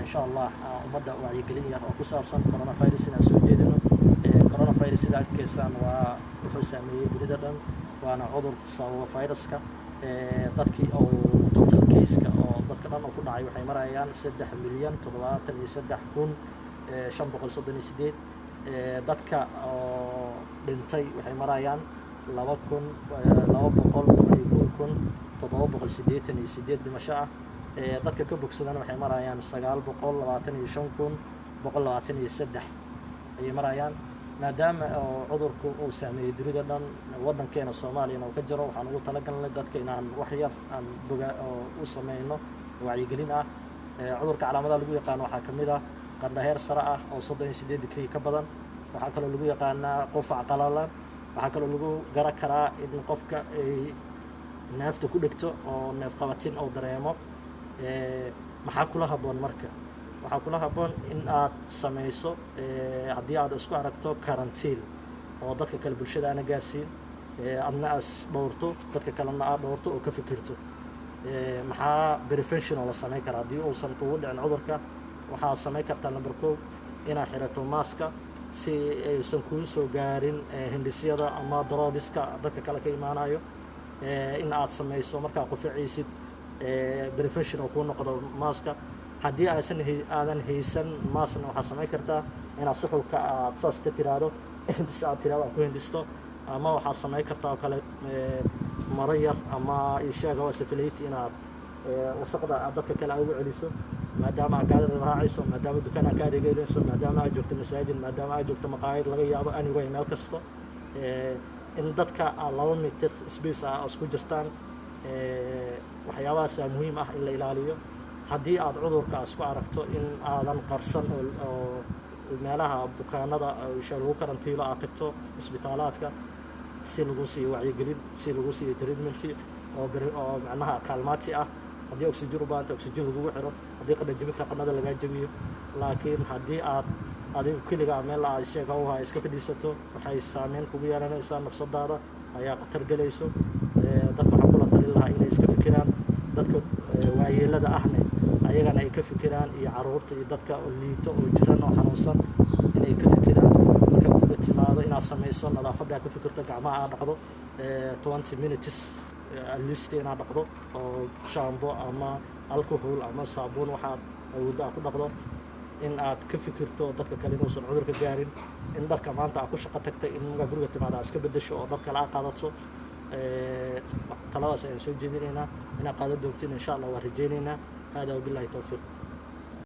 إن شاء الله ومدة وعيقلية وكسابسا كورونا فيروس إن سوجيدنا كورونا فيروس إذا كيسان وحسامي جديدا وأنا عذر صار فيروسك dadkii oo total case-ka oo dadka dhan ku dhacay waxay marayaan 3,073,538 dadka oo dhintay waxay marayaan 2,211,788 dhimasho ah dadka ka bogsadana waxay marayaan 925,123 ayay marayaan maadaama cudurku uu saameeyay dunida dhan wadankeena Soomaaliya oo ka jiro waxaan ugu talagalnay dadka inaan wax yar aan u sameeyno wacyigelin ah cudurka calaamadaha lagu yaqaan waxa kamid ah qandho heer sare ah oo 38 digrii ka badan waxa kale lagu yaqaanaa qufac qalalan waxa kale lagu garan karaa in qofka ay neefta ku dhigto oo neef qabatin oo dareemo maxaa kula haboon marka waxaa kula haboon in aad samayso haddii aad isku aragto karantiin oo dadka kale bulshada ana gaarsiin adna as dhowrto dadka kalena aad dhowrto oo ka fikirto maxaa prevention oo la sameyn karaa haddii uusan kugu dhicin cudurka waxaa sameyn kartaa number 1 inaad xirato maaska si aysan kuu soo gaarin hindisyada ama daroobiska dadka kale ka imaanayo in aad samayso markaa qufaciisid prevention oo kuu noqdo maaska haddii aadan haysan maasna waxaa samayn kartaa inaad suxulka aad saas ka tiraado hindis aad tiraado ku hindisto ama waxaa samayn kartaa oo kale maro yar ama isheega waa safaleyti inaad wasaqda dadka kale ugu celiso maadaama aad gaadhi raacayso maadaama dukaan aad ka adeegayso maadaama aad joogto masaajid maadaama aad joogto maqaayad laga yaabo anyway meel kasto in dadka 2 mitir space ah isku jirtaan waxyaabahaas muhiim ah in la ilaaliyo haddii aad cudurka isku aragto in aadan qarsan oo meelaha bukaanada lagu karantiilo aad tagto isbitaalaadka si lagu siiyo wacyigelin si lagu siiyo treatment oo macnaha kaalmaati ah haddii oxygen u baahan oxygen lagu xiro haddii qadha jabinta qanada laga jabiyo laakiin haddii aad adigu kaliya meel aad sheega oo iska fadhiisato waxay saameyn kugu yeelanaysaa nafsadaada ayaa qatar galayso dadka waxa kula talin lahaa inay iska fikiraan dadka waayeelada ahna ayagana ay ka fikiraan iyo caruurta iyo dadka liito oo jiran oo xanuunsan inay ka fikiraan marka kuga timaado inaad samayso nadaafadda ka fikirto gacmaha aad dhaqdo 20 minutes at least inaad dhaqdo oo shaambo ama alcohol ama saabuun waxaad awoodda ku dhaqdo in aad ka fikirto dadka kale inuu cudurka gaarin in dharka maanta aad ku shaqo tagtay in guriga timaado iska bedesho oo dharka la qaadato taladaas ayaan soo jeedinaynaa inaan qaado doontiin insha Allah waa rajaynaynaa هذا وبالله التوفيق